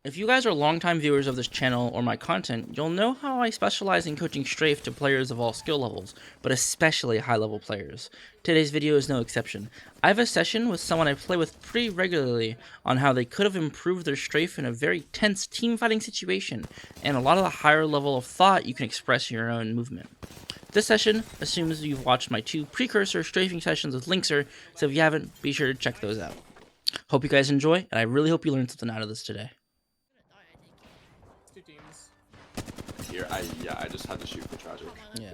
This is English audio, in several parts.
If you guys are longtime viewers of this channel or my content, you'll know how I specialize in coaching strafe to players of all skill levels, but especially high-level players. Today's video is no exception. I have a session with someone I play with pretty regularly on how they could have improved their strafe in a very tense team-fighting situation, and a lot of the higher level of thought you can express in your own movement. This session assumes you've watched my 2 precursor strafing sessions with Linkser, so if you haven't, be sure to check those out. Hope you guys enjoy, and I really hope you learned something out of this today. Here, I just had to shoot for tragic. Yeah.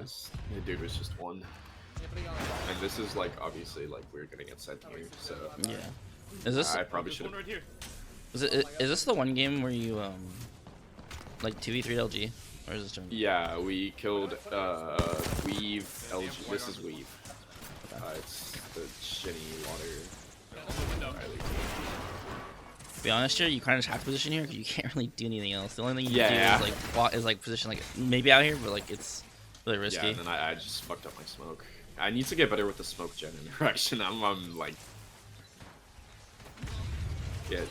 The dude was just one. And this is like obviously like we're gonna get sent here, so yeah. Is this? I probably should have. Is this the one game where you like 2v3 LG, or is this different? Yeah, we killed Weave LG. This is Weave. It's the shitty water. To be honest here, you kind of just have to position here because you can't really do anything else. The only thing you can do is like position like maybe out here, but like it's really risky. Yeah, and then I just fucked up my smoke. I need to get better with the smoke gen interaction. I'm like, yeah.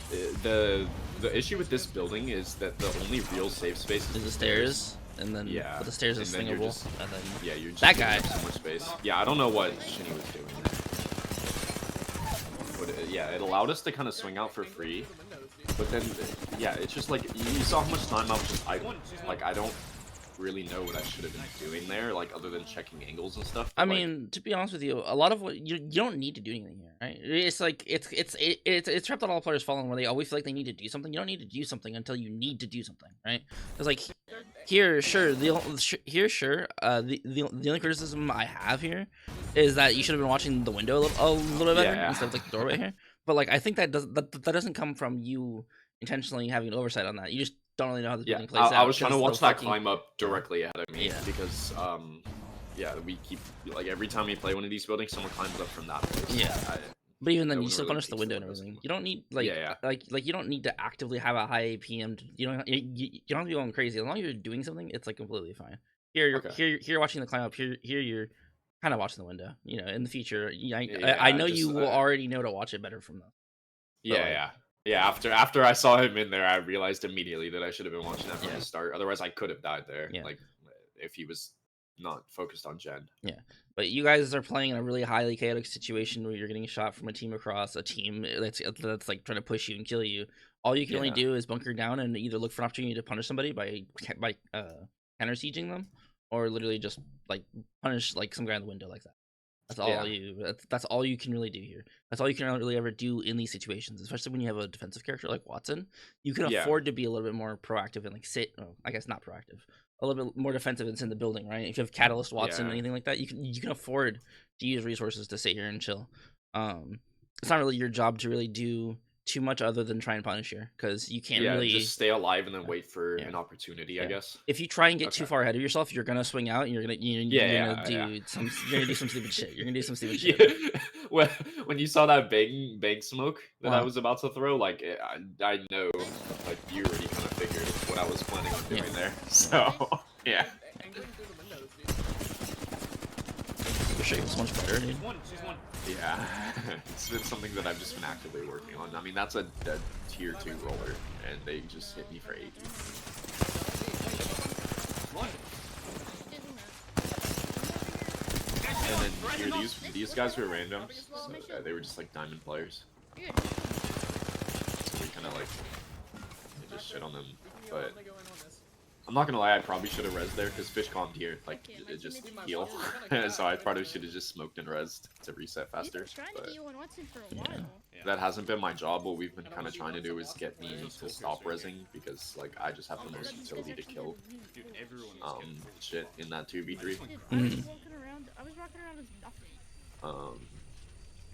The issue with this building is that the only real safe space is the stairs, and then but the stairs are swingable. And then yeah, you're just that guy so much space. Yeah, I don't know what Shinny was doing there. But yeah, it allowed us to kind of swing out for free. But then, yeah, it's just like, you saw how much time I was just idle. Like, I don't really know what I should have been doing there, like, other than checking angles and stuff. I mean, to be honest with you, a lot of what you don't need to do anything here, right? It's like it's trapped that all players fall in where they always feel like they need to do something. You don't need to do something until you need to do something, right? It's like here, sure, the only criticism I have here is that you should have been watching the window a little bit better instead of like the doorway here. But like I think that doesn't come from you intentionally having an oversight on that. You just don't really know how this building plays out. I was trying to watch that climb up directly ahead of me because yeah, we keep like every time we play one of these buildings, someone climbs up from that place. But even then, you still punish the window and everything. You don't need like you don't need to actively have a high APM. You don't have to be going crazy. As long as you're doing something, it's like completely fine. Here you're watching the climb up. Here you're kind of watching the window. You know, in the future, I know you will already know to watch it better from that. Yeah, after I saw him in there, I realized immediately that I should have been watching that from the start. Otherwise, I could have died there. Like, if he was not focused on Gen. Yeah, but you guys are playing in a really highly chaotic situation where you're getting shot from a team across a team that's like trying to push you and kill you. All you can only do is bunker down and either look for an opportunity to punish somebody by counter sieging them, or literally just like punish like some guy in the window like that. That's all that's all you can really do here. That's all you can really ever do in these situations, especially when you have a defensive character like Watson. You can afford to be a little bit more proactive and like I guess not proactive, a little bit more defensive and sit in the building, right? If you have Catalyst, Watson, anything like that, you can afford to use resources to sit here and chill. It's not really your job to really do too much other than try and punish here, because you can't really just stay alive and then wait for an opportunity. I guess if you try and get too far ahead of yourself, you're gonna swing out and you're gonna do some stupid shit. You're gonna do some stupid shit. Well, when you saw that bang smoke that I was about to throw, like I know, like you already kind of figured what I was planning on doing there. So yeah. Your shape is much better, dude. Yeah, it's been something that I've just been actively working on. I mean, that's a tier 2 roller, and they just hit me for 80. And then here, these guys were randoms, so they were just like diamond players. So we kind of like just shit on them, but I'm not gonna lie, I probably should have rezzed there because fish calmed here, like it just heal. So I probably should have just smoked and rezzed to reset faster. But that hasn't been my job. What we've been kind of trying to do is get me to stop rezzing because like I just have the most utility to kill shit in that 2v3.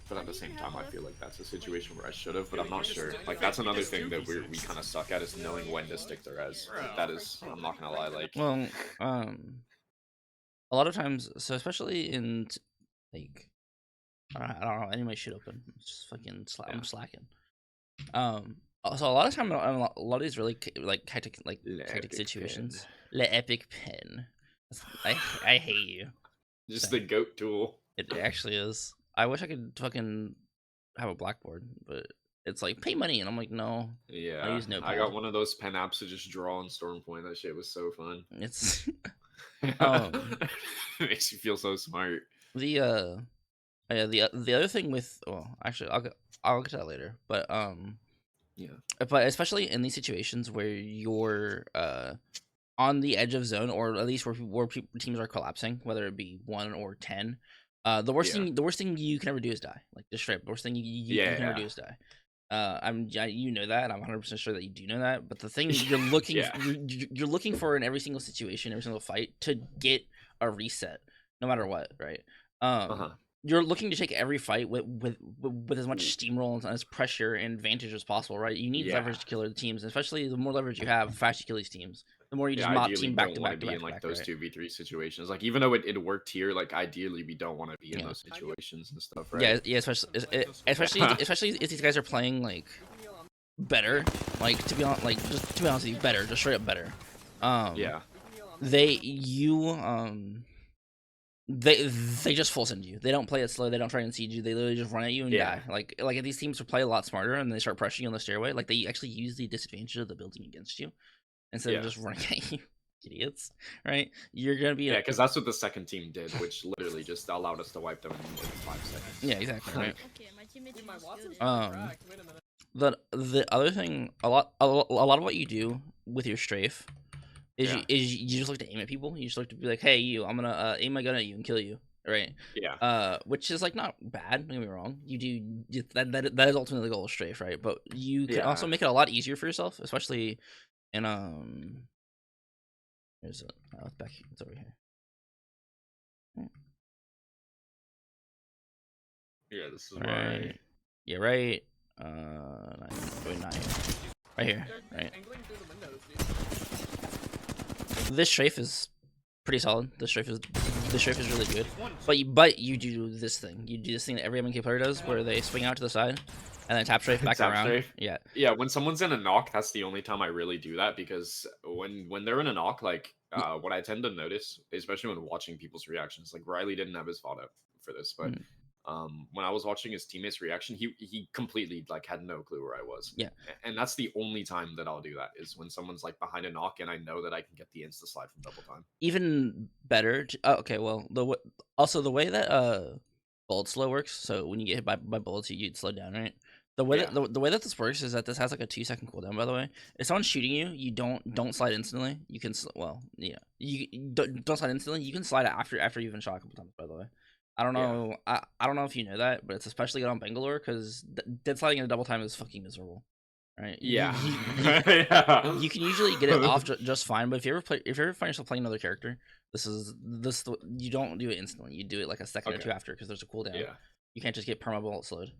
But at the same time, I feel like that's a situation where I should have, but I'm not sure. Like, that's another thing that we kind of suck at, is knowing when to stick to res. Like, that is, I'm not gonna lie, like... Well, a lot of times, so especially in, like, I don't know, any of my shit open. I'm just fucking, I'm slacking. So a lot of time, a lot of these really, like, hectic situations. Le epic pen. I hate you. Just the goat tool. It actually is. I wish I could fucking have a blackboard, but It's like pay money, and I'm like, no, I Yeah, use I Notepad. got one of those pen apps to just draw on Stormpoint. That shit was so fun. It's It makes you feel so smart. the yeah, the other thing with, well, actually I'll get to that later, Yeah, but especially in these situations where you're on the edge of zone, or at least where teams are collapsing, whether it be 1 or 10. The worst yeah, thing you can ever do is die. Like, just straight up, the worst thing you can ever do yeah, is die. You know that, and I'm 100% sure that you do know that. But the thing you're looking yeah. you're looking for in every single situation, every single fight, to get a reset, no matter what, right? Uh-huh. You're looking to take every fight with as much steamroll and as pressure and advantage as possible, right? You need Yeah. leverage to kill the teams, and especially the more leverage you have, the faster you kill these teams. The more you just mob Ideally, team we back don't to want back to to be back in to like back, those right? 2v3 situations. Like, even though it worked here, like ideally we don't want to be in Yeah. those situations and stuff, Yeah, right? yeah, especially if these guys are playing like better, like to be honest, with you, better, just straight up better. Yeah. They just full send you. They don't play it slow. They don't try and siege you. They literally just run at you and Yeah. die. Like if these teams play a lot smarter and they start pressuring you on the stairway, like they actually use the disadvantage of the building against you instead of Yeah. just running at you. Idiots, right? You're gonna be Yeah, because that's what the second team did, which literally just allowed us to wipe them in 5 seconds. Yeah, exactly, right? Okay, my teammates The other thing, a lot of what you do with your strafe is Yeah. you just look to aim at people. You just look to be like, hey, you, I'm gonna aim my gun at you and kill you, right? Yeah. Which is like not bad. Don't get me wrong. That is ultimately the goal of strafe, right? But you can also Yeah. make it a lot easier for yourself, especially in There's it's back here. It's over here. Yeah, this is Right. Yeah, right. 9. Right here. Right. This strafe is pretty solid. This strafe is really good. But you do this thing. You do this thing that every MK player does, where they swing out to the side and then tap strafe back Tap around. strafe? Yeah. Yeah, when someone's in a knock, that's the only time I really do that, because when they're in a knock, like what I tend to notice, especially when watching people's reactions, like Riley didn't have his VOD up for this, but when I was watching his teammates' reaction, he completely like had no clue where I was. Yeah. And that's the only time that I'll do that, is when someone's like behind a knock and I know that I can get the insta slide from double time. Even better. Okay, well, the way that bullet slow works. So when you get hit by bullets, you'd slow down, right? The way that this works is that this has like a 2-second cooldown. By the way, if someone's shooting you, you don't slide instantly. You can you don't slide instantly. You can slide after you've been shot a couple times. By the way, I don't know. I don't know if you know that, but it's especially good on Bangalore because dead sliding in a double time is fucking miserable, right? Yeah. You can usually get it off just fine, but if you ever find yourself playing another character, you don't do it instantly. You do it like a second or two after, because there's a cooldown. Yeah. You can't just get perma bullet slowed.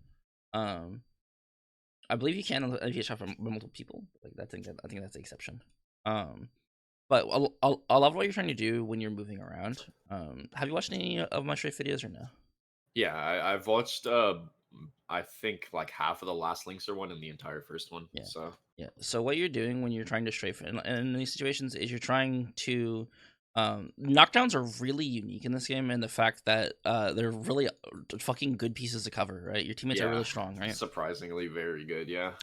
I believe you can if you get shot from multiple people. Like I think that's the exception. But I love what you're trying to do when you're moving around. Have you watched any of my strafe videos or no? Yeah, I've watched I think like half of the last Linkser one and the entire first one. Yeah. So So what you're doing when you're trying to strafe in these situations is you're trying to knockdowns are really unique in this game, and the fact that they're really fucking good pieces of cover, right? Your teammates are really strong, right? Surprisingly very good, yeah.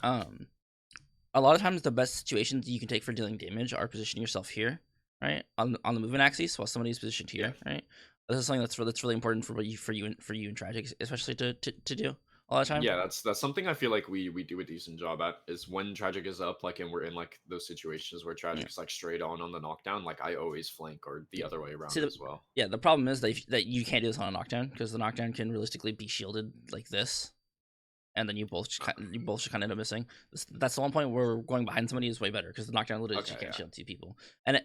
A lot of times the best situations you can take for dealing damage are positioning yourself here, right, on the movement axis, while somebody's positioned here, right? This is something that's really important for you and Tragic, especially to do a lot of time. Yeah, that's something I feel like we do a decent job at, is when Tragic is up, like, and we're in like those situations where Tragic's like straight on the knockdown, like I always flank, or the other way around as well. Yeah, the problem is that you can't do this on a knockdown, because the knockdown can realistically be shielded like this, and then you both just kind of end up missing. That's the one point where going behind somebody is way better, because the knockdown literally just can't shield 2 people. And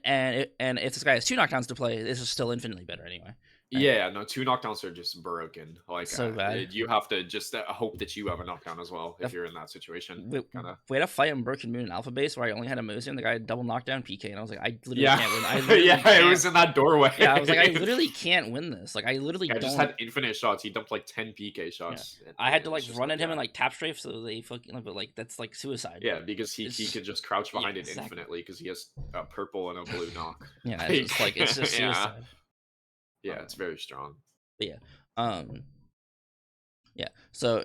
if this guy has 2 knockdowns to play, this is still infinitely better anyway. Right? Yeah, no, 2 knockdowns are just broken. Like, so bad. You have to just hope that you have a knockdown as well if you're in that situation. We had a fight in Broken Moon Alpha Base where I only had a Mosin. The guy had double knockdown PK, and I was like, I literally can't win. It was in that doorway. Yeah, I was like, I literally can't win this. Like, I literally I just had infinite shots. He dumped like 10 PK shots. Yeah. I had to like run at him and like tap strafe, so they fucking, but like that's like suicide. Yeah, because he could just crouch behind it infinitely, because he has a purple and a blue knock. Yeah, it's just suicide. Yeah, it's very strong. But yeah, so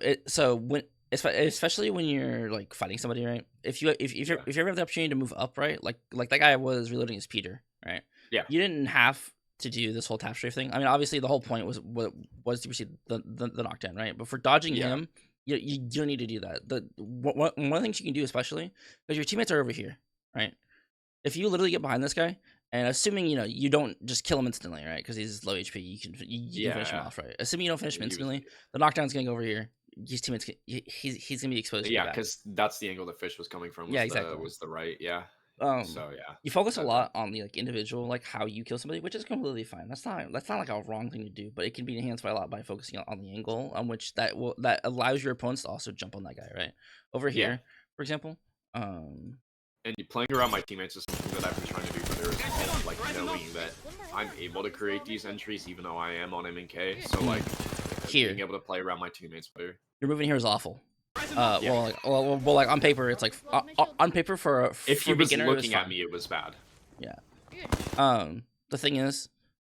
especially when you're like fighting somebody, right? If you ever have the opportunity to move up, right? Like that guy was reloading his Peter, right? Yeah. You didn't have to do this whole tap strafe thing. I mean, obviously the whole point was to receive the knockdown, right? But for dodging him, you don't need to do that. One of the things you can do, especially because your teammates are over here, right? If you literally get behind this guy, and assuming you don't just kill him instantly, right? Because he's low HP, you can finish him off, right? Assuming you don't finish him instantly, the knockdown's gonna go over here. His teammates, he's gonna be exposed. Yeah, because that's the angle the fish was coming from. Was the right. Yeah. So yeah, you focus a lot on the like individual, like how you kill somebody, which is completely fine. That's not like a wrong thing to do, but it can be enhanced by a lot by focusing on the angle on which that allows your opponents to also jump on that guy, right? Over here, for example. And playing around my teammates is something that I've been trying to do better as well. Like knowing that I'm able to create these entries even though I am on M&K. So like being able to play around my teammates better. Your movement here is awful. Well, like on paper, it's like on paper for if he was beginner, looking at me, it was bad. Yeah. The thing is,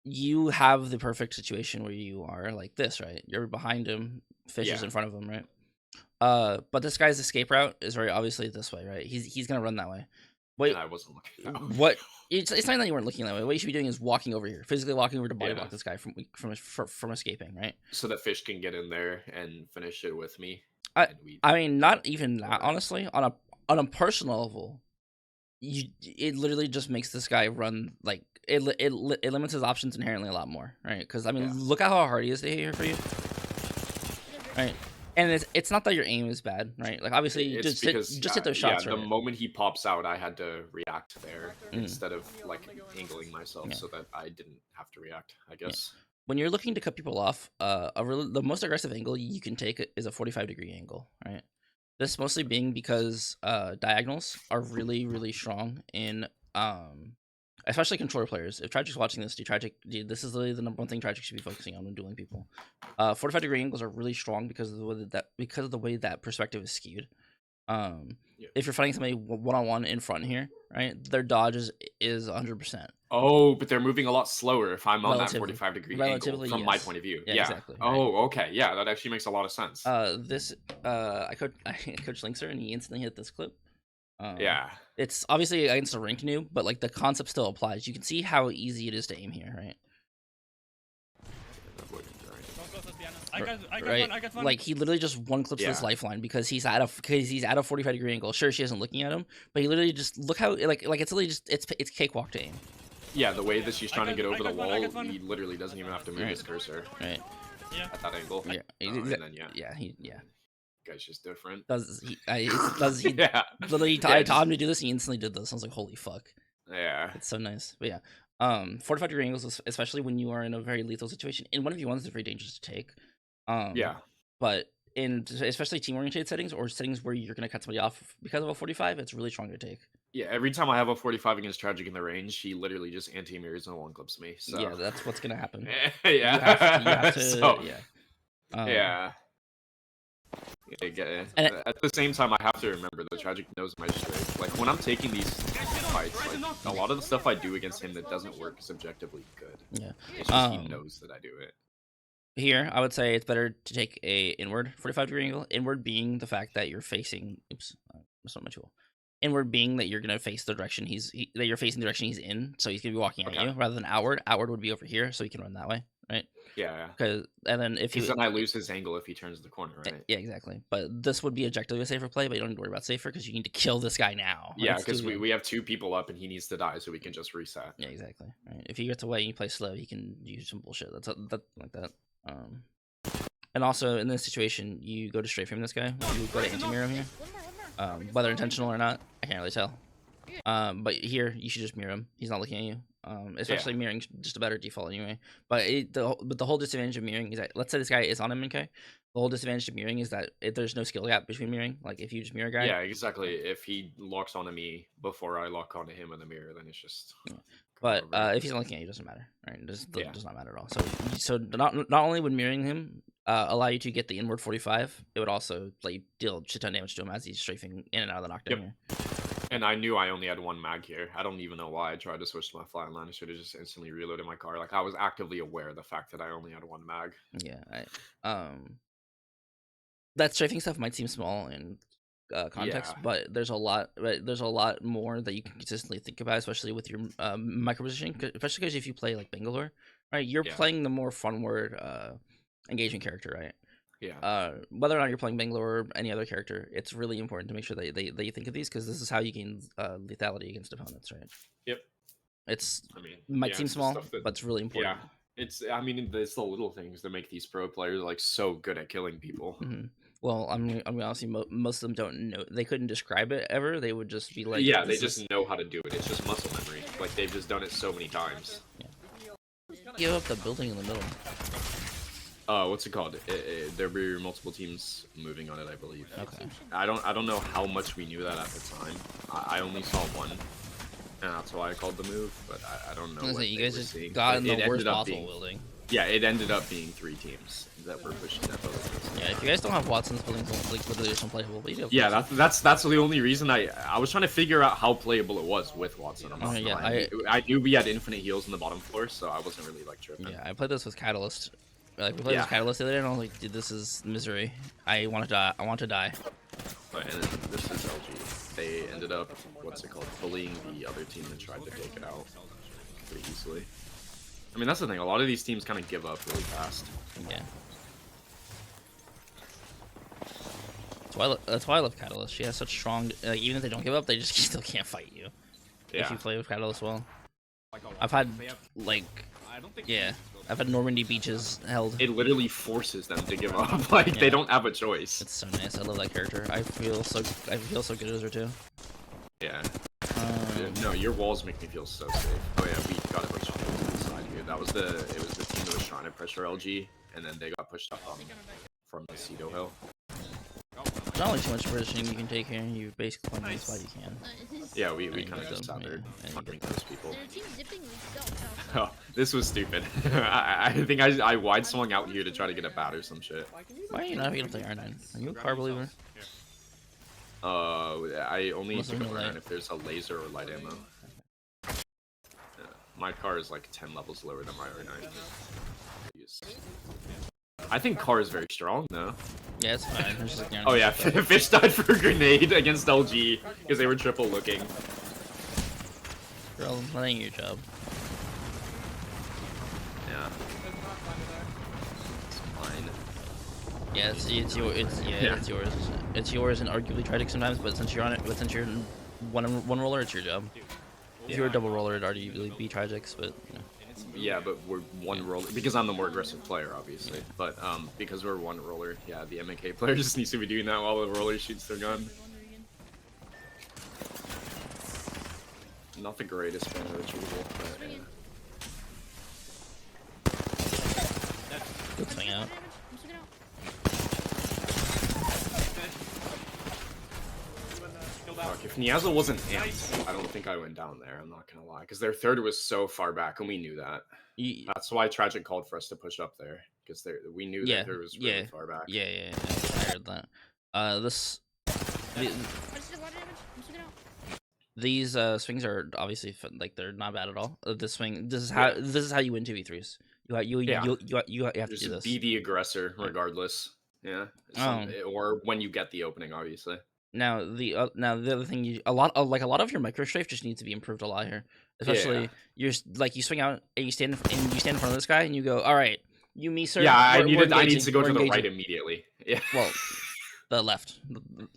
you have the perfect situation where you are like this, right? You're behind him, fish is in front of him, right? But this guy's escape route is very obviously this way, right? He's gonna run that way. Wait, I wasn't looking. What? It's not that you weren't looking that way. What you should be doing is walking over here, physically walking over to body block this guy from escaping, right? So that fish can get in there and finish it with me. I mean, not even that. Honestly, on a personal level, it literally just makes this guy run like it limits his options inherently a lot more, right? Because I mean, look at how hard he is to hit here for you, right? And it's not that your aim is bad, right? Like obviously, just hit those shots. The moment he pops out, I had to react there instead of like angling myself so that I didn't have to react. I guess. When you're looking to cut people off, the most aggressive angle you can take is a 45-degree angle, right? This mostly being because diagonals are really, really strong in especially controller players. If Tragic's watching this, this is literally the number one thing Tragic should be focusing on when dueling people. 45-degree angles are really strong because of the way that perspective is skewed. If you're fighting somebody one-on-one in front here, right, their dodge is 100%. Oh, but they're moving a lot slower if I'm on that 45-degree angle from my point of view. Yeah, exactly. Oh, okay. Yeah, that actually makes a lot of sense. I coach Linkser and he instantly hit this clip. Yeah. It's obviously against a ranked noob, but like the concept still applies. You can see how easy it is to aim here, right? Right. Like he literally just one clips this lifeline because he's at a 45-degree angle. Sure, she isn't looking at him, but he literally just look how like it's literally just it's cakewalk to aim. Yeah, the way that she's trying to get over the wall, he literally doesn't even have to move his cursor. Right. At that angle. Yeah. And then, Guy's just different. Does he literally taught him to do this? He instantly did this. I was like, holy fuck. Yeah. It's so nice. But yeah. 45-degree angles, especially when you are in a very lethal situation. In 1v1s, it's very dangerous to take. But in especially team-oriented settings or settings where you're going to cut somebody off because of a 45, it's really strong to take. Yeah, every time I have a 45 against Tragic in the range, he literally just anti-mirrors and one clips me. So yeah, that's what's going to happen. Yeah. You have to, so, And at the same time, I have to remember that Tragic knows my strafe. Like when I'm taking these fights, like a lot of the stuff I do against him that doesn't work is objectively good. Yeah, it's just he knows that I do it. Here, I would say it's better to take a inward 45-degree angle. Inward being the fact that you're facing. Oops, that's not my tool. Inward being that you're gonna face the direction that you're facing the direction he's in, so he's gonna be walking at you rather than outward. Outward would be over here, so he can run that way, right? Yeah. Because then then I lose his angle if he turns the corner, right? Yeah, exactly. But this would be objectively a safer play, but you don't need to worry about safer because you need to kill this guy now. Yeah, because we have two people up and he needs to die, so we can just reset. Yeah, exactly. Right. If he gets away and you play slow, he can use some bullshit. That's like that. And also in this situation, you go to strafing this guy. You go to anti-mirror him here. Whether intentional or not, I can't really tell. But here you should just mirror him. He's not looking at you. Especially mirroring just a better default anyway. But the whole disadvantage of mirroring is that let's say this guy is on M&K. The whole disadvantage of mirroring is that there's no skill gap between mirroring. Like if you just mirror a guy. Yeah, exactly. If he locks onto me before I lock onto him in the mirror, then it's just. But if he's not looking at you, it doesn't matter. Right? It does not matter at all. So not only would mirroring him allow you to get the inward 45, it would also like deal shit ton damage to him as he's strafing in and out of the knockdown here. And I knew I only had one mag here. I don't even know why I tried to switch to my flatline. I should have just instantly reloaded my car. Like I was actively aware of the fact that I only had one mag. Yeah. that strafing stuff might seem small in context, but there's a lot. Right? There's a lot more that you can consistently think about, especially with your micro positioning. Especially because if you play like Bangalore, right, you're playing the more fun word engagement character, right? Yeah. Whether or not you're playing Bangalore or any other character, it's really important to make sure that they think of these, because this is how you gain lethality against opponents, right? Yep. It's I mean, might seem it's the small, stuff that, but it's really important. it's, I mean, it's the little things that make these pro players like so good at killing people. Well, I'm honestly, most of them don't know. They couldn't describe it ever. They would just be like, Yeah, they just know how to do it. It's just muscle memory. Like they've just done it so many times. Give up the building in the middle. What's it called? There were multiple teams moving on it, I believe. Okay. I don't know how much we knew that at the time. I only saw one, and that's why I called the move. But I don't know. You guys just got in the worst possible building. Yeah, it ended up being 3 teams that were pushing that building. Yeah, if you guys don't have Watson's buildings, like literally just unplayable. But you do. Yeah, that's the only reason I was trying to figure out how playable it was with Watson. I knew we had infinite heals in the bottom floor, so I wasn't really like tripping. Yeah, I played this with Catalyst. Like we played this Catalyst the other day, and I was like, dude, this is misery. I want to die. I want to die. Right, and then this is LG. They ended up, what's it called, bullying the other team and tried to take it out pretty easily. I mean, that's the thing. A lot of these teams kind of give up really fast. Yeah. That's why I love Catalyst. She has such strong. Even if they don't give up, they just still can't fight you. Yeah. If you play with Catalyst well. I've had I've had Normandy beaches held. It literally forces them to give up. Like they don't have a choice. It's so nice. I love that character. I feel so good as her too. Yeah. No, your walls make me feel so safe. Oh yeah, we got a bunch of people to the side here. It was the team that was trying to pressure LG, and then they got pushed up from the Cedo hill. There's not only too much positioning you can take here. You basically find any spot you can. Yeah, we kind of just sat there hunting those people. Oh, this was stupid. I think I wide swung out here to try to get a bat or some shit. Why are you not able to play R9? Are you a car believer? I only pick up R9 if there's a laser or light ammo. My car is like 10 levels lower than my R9. I think car is very strong though. Yeah, it's fine. Like, oh yeah, Fish died for a grenade against LG because they were triple looking. Girl, that ain't your job. Yeah. It's mine. Yeah, it's yours. It's yours, and arguably tragic sometimes. But since you're on it, since you're one roller, it's your job. If you're a double roller, it'd arguably be tragics, but you know. Yeah, but we're one roller because I'm the more aggressive player, obviously. But because we're one roller, yeah, the MK player just needs to be doing that while the roller shoots their gun. Not the greatest banner retrieval, but yeah. Good thing out. Fuck, if Niazo wasn't amped, I don't think I went down there, I'm not gonna lie. Because their third was so far back, and we knew that. That's why Tragic called for us to push up there. Because we knew that there was really far back. Yeah, I heard that. These swings are obviously like they're not bad at all. This is how you win 2v3s. You have to do this. Be the aggressor regardless. Yeah. Or when you get the opening, obviously. Now the other thing, a lot of your micro strafe just needs to be improved a lot here. Especially you swing out and you stand in front of this guy and you go, all right, you me sir. Yeah, I need to go to the right immediately. Yeah. Well, the left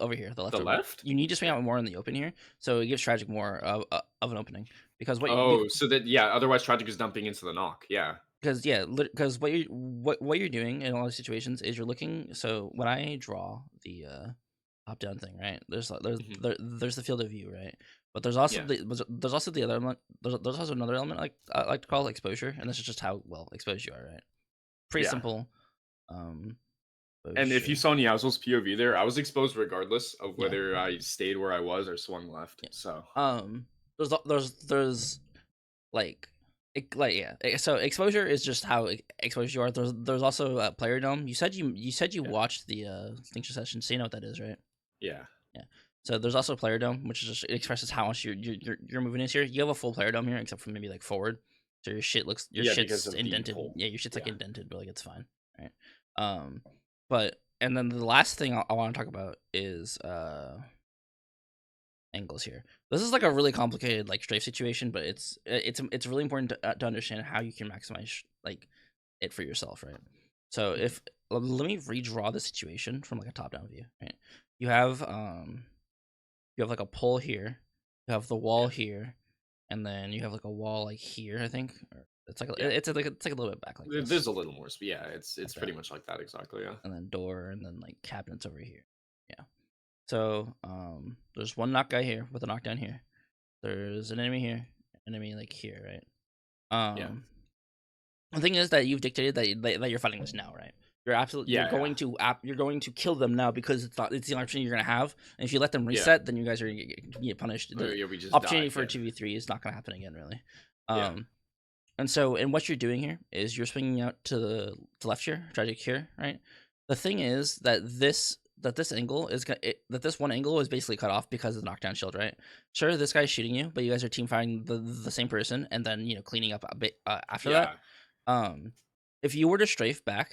over here. The left. You need to swing out more in the open here, so it gives Tragic more of an opening because otherwise Tragic is dumping into the knock. Yeah. Because what you're doing in all these situations is you're looking. So when I draw the top down thing, right? There's the field of view, right? But there's also the other element. There's also another element I like to call exposure, and this is just how well exposed you are, right? Pretty simple. And if you saw Niazo's POV there, I was exposed regardless of whether I stayed where I was or swung left. Yeah. So there's so exposure is just how exposed you are. There's also player dome. You said you watched the Extinction session, so you know what that is, right? Yeah. So there's also player dome, which is just, it expresses how much your movement is here. You have a full player dome here, except for maybe like forward. So your shit's indented. Yeah, your shit's like indented, but like it's fine, right? But and then the last thing I want to talk about is angles here. This is like a really complicated like strafe situation, but it's really important to understand how you can maximize like it for yourself, right? So if let me redraw the situation from like a top down view, right? You have like a pole here, you have the wall here, and then you have like a wall like here, I think. Or it's like it's like a little bit back like this. There's a little more, but yeah, it's like pretty much like that exactly. Yeah. And then door, and then like cabinets over here. Yeah. So there's one knock guy here with a knockdown here. There's an enemy here, enemy like here, right? Yeah. The thing is that you've dictated that you're fighting this now, right? You're absolutely you're going to kill them now because it's the opportunity you're gonna have. And if you let them reset, then you guys are gonna get punished. The we just opportunity for a 2v3 is not gonna happen again, really. And so, and what you're doing here is you're swinging out to the left here, tragic here, right? The thing is that this angle is that this one angle is basically cut off because of the knockdown shield, right? Sure, this guy's shooting you, but you guys are team fighting the same person, and then cleaning up a bit after that. If you were to strafe back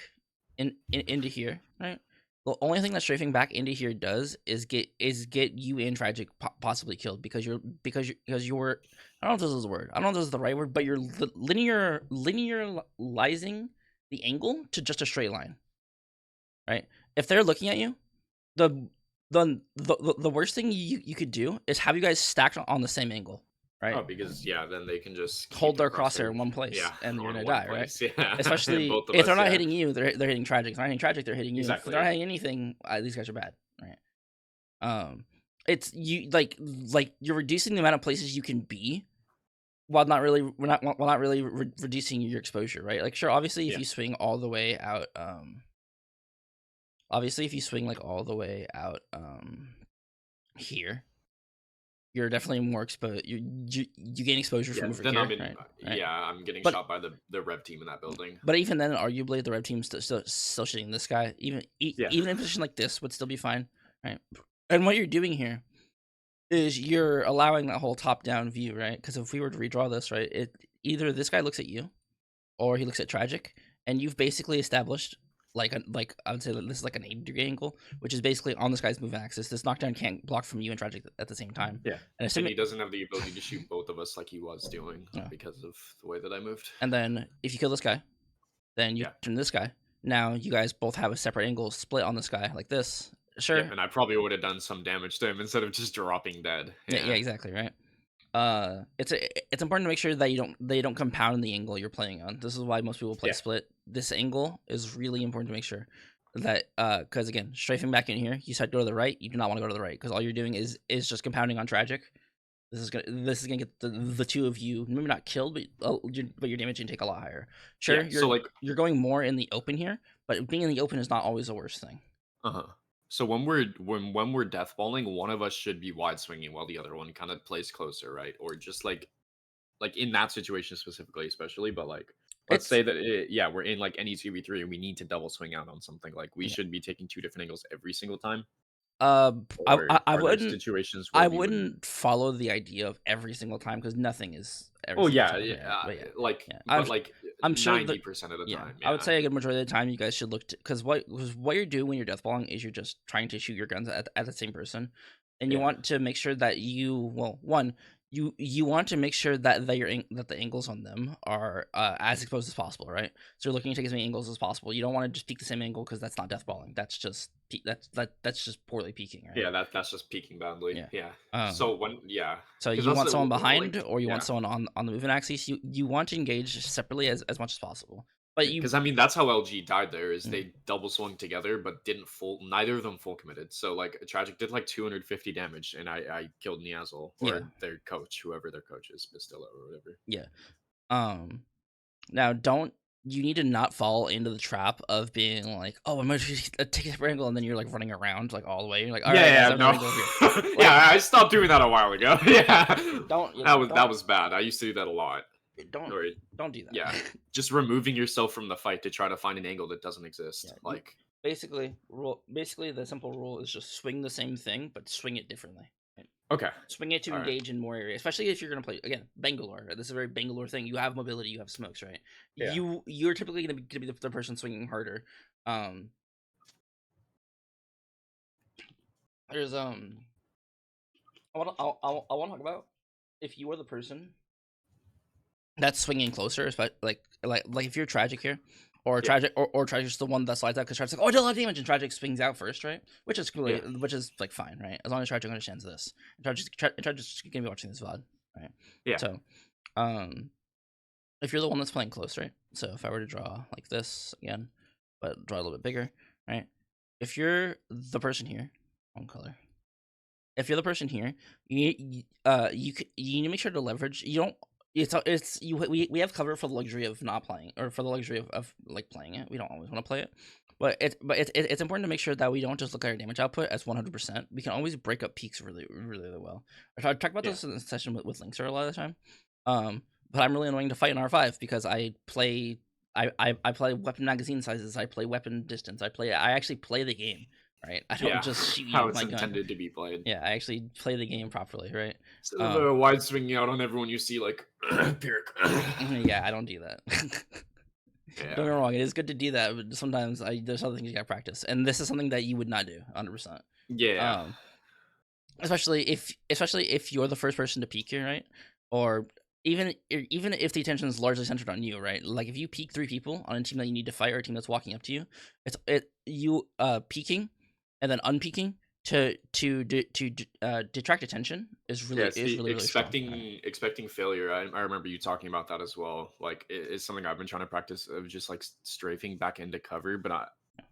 into here, right? The only thing that strafing back into here does is get you and tragic possibly killed because you're I don't know if this is the word. I don't know if this is the right word, but you're linearizing the angle to just a straight line, right? If they're looking at you, the worst thing you could do is have you guys stacked on the same angle. Right? Oh, because then they can just hold their crosshair in one place, and you're gonna die, right? Yeah. Especially if they're not hitting you, they're hitting tragic. If they're not hitting tragic, they're hitting you. Exactly. If they're not hitting anything, these guys are bad, right? It's you like you're reducing the amount of places you can be, while not really reducing your exposure, right? Like, sure, obviously, if you swing all the way out, obviously, if you swing like all the way out, here. You're definitely more exposed. You gain exposure from over here. Right? Yeah, I'm getting shot by the rev team in that building. But even then, arguably, the rev team's still shooting this guy. Even in a position like this would still be fine, right? And what you're doing here is you're allowing that whole top-down view, right? Because if we were to redraw this, right, either this guy looks at you, or he looks at tragic, and you've basically established like I would say that this is like an 80-degree angle, which is basically on this guy's movement axis. This knockdown can't block from you and tragic at the same time. Yeah, and he doesn't have the ability to shoot both of us like he was doing because of the way that I moved. And then if you kill this guy, then you turn this guy. Now you guys both have a separate angle split on this guy like this. Sure. Yeah, and I probably would have done some damage to him instead of just dropping dead. Yeah, exactly, right. It's important to make sure that they don't compound the angle you're playing on. This is why most people play split. This angle is really important to make sure that because again, strafing back in here, you said go to the right. You do not want to go to the right because all you're doing is just compounding on tragic. This is gonna get the two of you maybe not killed, but your damage can take a lot higher. Sure, you're going more in the open here, but being in the open is not always the worst thing. So when we're deathballing, one of us should be wide swinging while the other one kind of plays closer, right? Or just like in that situation specifically, especially. But like, let's say that we're in like any 2v3 and we need to double swing out on something. Like we should be taking two different angles every single time. I wouldn't situations. I wouldn't follow the idea of every single time because nothing is. I'm sure 90% of the time. I would say a good majority of the time you guys should look because what you're doing when you're deathballing is you're just trying to shoot your guns at the same person, and you want to make sure that you want to make sure that the angles on them are as exposed as possible, right? So you're looking to take as many angles as possible. You don't want to just peek the same angle because that's not deathballing. That's just poorly peeking, right? Yeah, that's just peeking badly. Yeah. So you want someone behind, or you want someone on the movement axis. You want to engage separately as much as possible. But because I mean that's how LG died. There is they double swung together, but neither of them full committed. So like tragic did like 250 damage, and I killed Niazol or their coach, whoever their coach is, Bastillo or whatever. Yeah. Now you need to not fall into the trap of being like, oh, I'm gonna take a separate angle, and then you're like running around like all the way. You're like, all right, no. I stopped doing that a while ago. That was bad. I used to do that a lot. Don't do that. Yeah, just removing yourself from the fight to try to find an angle that doesn't exist. Like basically the simple rule is just swing the same thing, but swing it differently. Right? Okay. Swing it to engage in more area, especially if you're gonna play again Bangalore. Right? This is a very Bangalore thing. You have mobility, you have smokes, right? Yeah. You're typically gonna be the person swinging harder. There's I want to talk about if you were the person that's swinging closer, like if you're tragic here, or Yeah. or tragic's the one that slides out because tragic's like, oh, I did a lot of damage, and tragic swings out first, right? Which is Yeah. which is like fine, right? As long as tragic understands this, and tragic's gonna be watching this VOD, right? Yeah. So, um, if you're the one that's playing close, right? So if I were to draw like this again, but draw a little bit bigger, right? If you're the person here, one color. If you're the person here, you need to make sure to leverage. You don't. It's you. We have cover for the luxury of not playing, or for the luxury of like playing it. We don't always want to play it, but it's important to make sure that we don't just look at our damage output as 100%. We can always break up peaks really well. I talk about Yeah. this in the session with Linkser a lot of the time. But I'm really annoying to fight in R5 because I play weapon magazine sizes. I play weapon distance. I actually play the game. Right, I don't Yeah. just shoot you How with it's my gun. intended to be played. Yeah, I actually play the game properly, right? Instead of the wide swinging out on everyone you see, like, Pyrrhic. Yeah, I don't do that. Yeah. Don't get me wrong, it is good to do that, but sometimes there's other things you gotta practice, and this is something that you would not do, 100%. Yeah. Especially if you're the first person to peek here, right? Or even if the attention is largely centered on you, right? Like if you peek 3 people on a team that you need to fight or a team that's walking up to you, you peeking and then unpeeking to detract attention is really really strong. Expecting failure. I remember you talking about that as well. Like it's something I've been trying to practice of just like strafing back into cover, but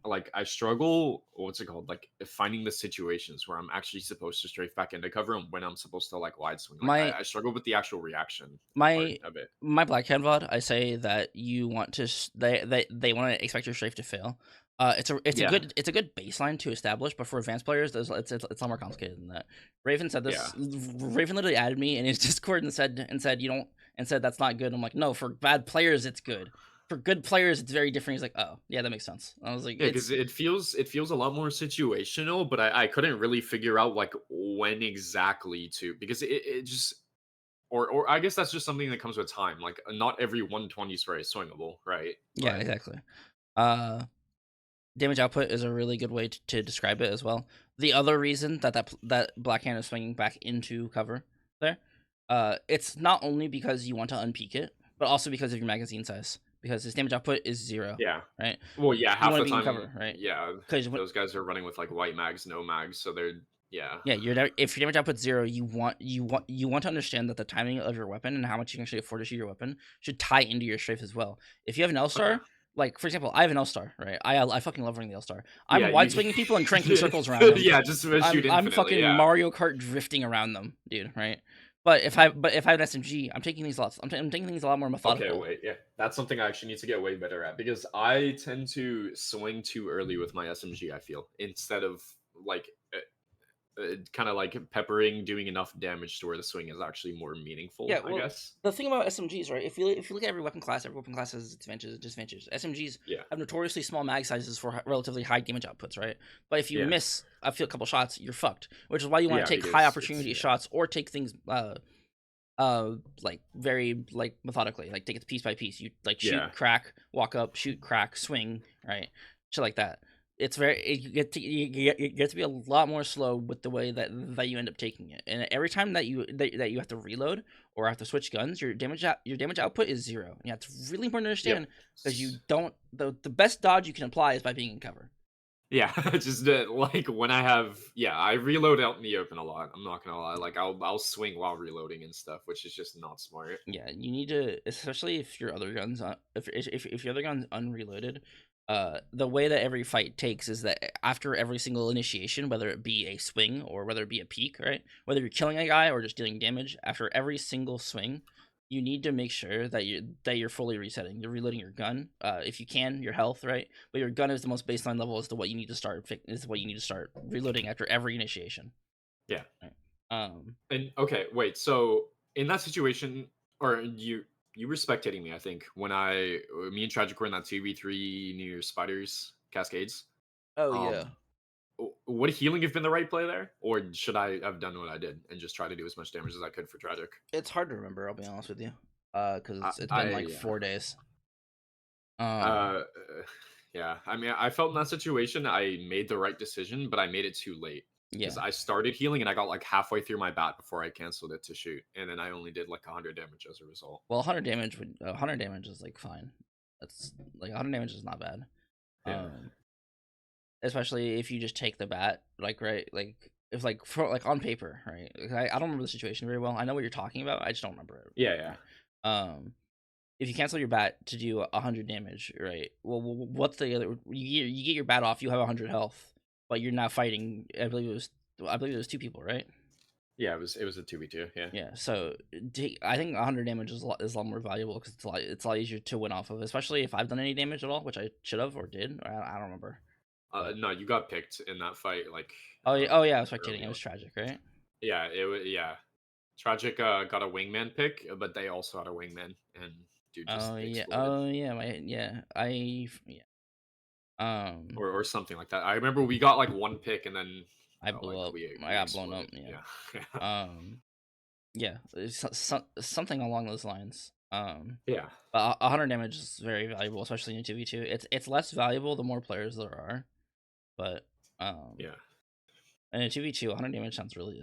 I struggle. What's it called? Like finding the situations where I'm actually supposed to strafe back into cover and when I'm supposed to like wide swing. Like My I struggle with the actual reaction part my of it. my black hand VOD, I say that you want to they want to expect your strafe to fail. It's Yeah. a good baseline to establish, but for advanced players, it's a lot more complicated than that. Raven said this. Yeah. Raven literally added me in his Discord and said you don't and said that's not good. I'm like, no, for bad players it's good. For good players it's very different. He's like, oh yeah, that makes sense. I was like, Yeah, because it feels a lot more situational, but I couldn't really figure out like when exactly to because it just or I guess that's just something that comes with time. Like not every 120 spray is swingable, right? yeah, But exactly. Uh, Damage output is a really good way to describe it as well. The other reason that Black Hand is swinging back into cover there, it's not only because you want to unpeak it, but also because of your magazine size. Because his damage output is 0, yeah. right? Well, yeah, You half want to the be in time, cover, right? yeah, Because those guys are running with like white mags, no mags, so they're yeah. yeah, if your damage output's 0, you want to understand that the timing of your weapon and how much you can actually afford to shoot your weapon should tie into your strafe as well. If you have an L Okay. star, like for example, I have an L star, right? I fucking love running the L star. I'm Yeah, wide you swinging people and cranking circles around them. yeah, just shoot I'm infinitely, fucking yeah. Mario Kart drifting around them, dude. Right? But if I have an SMG, I'm taking things lots. I'm taking things a lot more Okay, methodical. wait, yeah. That's something I actually need to get way better at because I tend to swing too early with my SMG, I feel, instead of like kind of like peppering, doing enough damage to where the swing is actually more meaningful, Yeah, I well, guess. the thing about SMGs, right? If you look at every weapon class has its advantages and disadvantages. SMGs Yeah. have notoriously small mag sizes for relatively high damage outputs, right? But if you Yeah. miss a couple shots, you're fucked. Which is why you want Yeah, to take high because opportunity yeah. shots or take things like very like methodically, like take it piece by piece. You like shoot, Yeah. crack, walk up, shoot, crack, swing, right? Shit like that. It's very you get to be a lot more slow with the way that you end up taking it, and every time that you have to reload or have to switch guns, your damage output is 0. Yeah, it's really important to Yep. understand because you don't the best dodge you can apply is by being in cover. Yeah, just like when I have yeah, I reload out in the open a lot. I'm not gonna lie. Like I'll swing while reloading and stuff, which is just not smart. Yeah, you need to, especially if your other guns, if your other gun's unreloaded, the way that every fight takes is that after every single initiation, whether it be a swing or whether it be a peak, right, whether you're killing a guy or just dealing damage, after every single swing, you need to make sure that you're fully resetting. You're reloading your gun, if you can, your health, right, but your gun is the most baseline level as to what you need to start reloading after every initiation. Yeah. Right? And okay, wait. So in that situation, or you were spectating me, I think, when me and Tragic were in that 2v3 near Spiders Cascades. Oh yeah. Um, would healing have been the right play there, or should I have done what I did and just try to do as much damage as I could for Tragic? It's hard to remember, I'll be honest with you. Because it's I been like yeah. 4 days. Uh, yeah. I mean, I felt in that situation I made the right decision, but I made it too late. because Yeah. I started healing and I got like halfway through my bat before I canceled it to shoot, and then I only did like 100 damage as a result. Well, 100 damage would 100 damage is like fine. That's like 100 damage is not bad. Yeah. Especially if you just take the bat, like right, like if like for like on paper, right? Like, I don't remember the situation very well. I know what you're talking about. I just don't remember it. Yeah, yeah. If you cancel your bat to do 100 damage, right? Well, what's the other? You get your bat off. You have 100 health, but you're not fighting. I believe it was 2 people, right? Yeah, it was a 2v2, yeah. Yeah. So I think 100 damage is a lot more valuable because it's a lot easier to win off of, especially if I've done any damage at all, which I should have or did. I don't remember. No, you got picked in that fight, like. Oh yeah, oh yeah, I was spectating. Early It was on. tragic, right? Yeah, it was. Yeah, Tragic got a wingman pick, but they also had a wingman, and dude just exploded, oh yeah, yeah. or something like that. I remember we got like one pick, and then I blew like up. I we got blown up. exploded. Yeah. Yeah, Yeah, it's something along those lines. yeah, But 100 damage is very valuable, especially in 2v2. It's less valuable the more players there are, but yeah. in a 2v2, 100 damage sounds really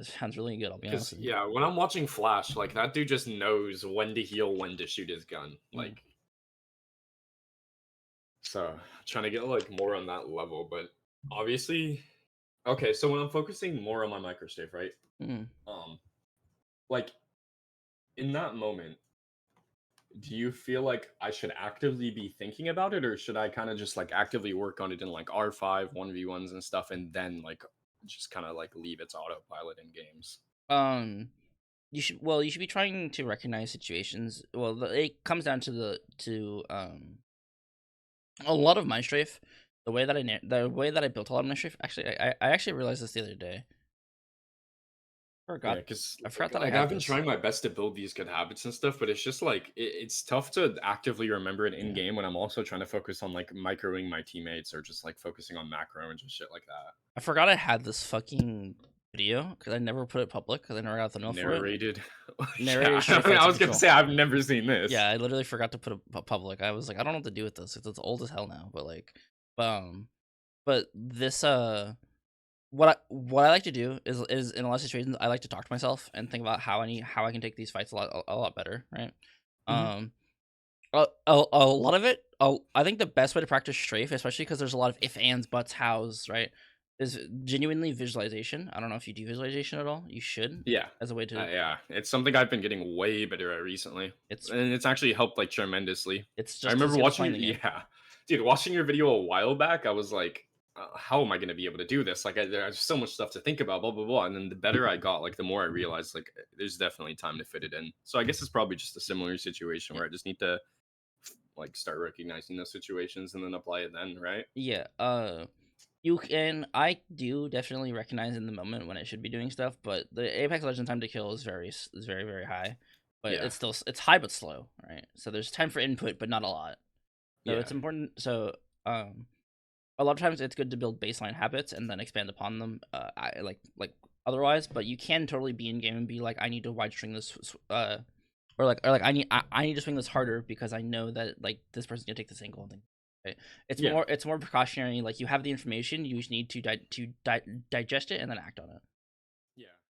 good. I'll be honest Because with you. yeah, when I'm watching Flash, like that dude just knows when to heal, when to shoot his gun, Mm. like. So trying to get like more on that level, but obviously, okay. So when I'm focusing more on my microstrafe, right? Mm. Um, like in that moment, do you feel like I should actively be thinking about it, or should I kind of just like actively work on it in like R5 1v1s and stuff, and then like just kind of like leave its autopilot in games? Um, you should be trying to recognize situations. Well, it comes down to a lot of my strafe. The way that I built a lot of my strafe. Actually, I actually realized this the other day. Yeah, Forgot because I forgot that I like had I've been this. trying my best to build these good habits and stuff, but it's just like it's tough to actively remember it in Yeah. game when I'm also trying to focus on like microing my teammates or just like focusing on macro and just shit like that. I forgot I had this fucking video because I never put it public because I never got the note for it. Narrated. Narrated Yeah, Strafe Fights I in was gonna Control. say I've never seen this. Yeah, I literally forgot to put it public. I was like, I don't know what to do with this. It's old as hell now, but like, but this what I like to do is in a lot of situations I like to talk to myself and think about how I can take these fights a lot better, right? Mhm. Um, a lot of it. I think the best way to practice strafe, especially because there's a lot of if, ands, buts, hows, right, is genuinely visualization. I don't know if you do visualization at all. You should, Yeah. as a way to. Yeah, it's something I've been getting way better at recently, It's and it's actually helped like tremendously. it's I just as remember good as watching playing your the game. yeah, dude, watching your video a while back. I was like, how am I going to be able to do this? Like, there's so much stuff to think about, blah blah blah. And then the better I got, like the more I realized, like, there's definitely time to fit it in. So I guess it's probably just a similar situation Yeah. where I just need to like start recognizing those situations and then apply it then, right? Yeah. You can. I do definitely recognize in the moment when I should be doing stuff, but the Apex Legends time to kill is very high, but Yeah, it's high but slow, right? So there's time for input, but not a lot. So yeah, it's important. So a lot of times it's good to build baseline habits and then expand upon them. Like otherwise, but you can totally be in game and be like, I need to wide string this, or like I need to swing this harder because I know that like this person's gonna take this angle and thing. Right? yeah. It's more precautionary. Like you have the information, you just need to digest it and then act on it.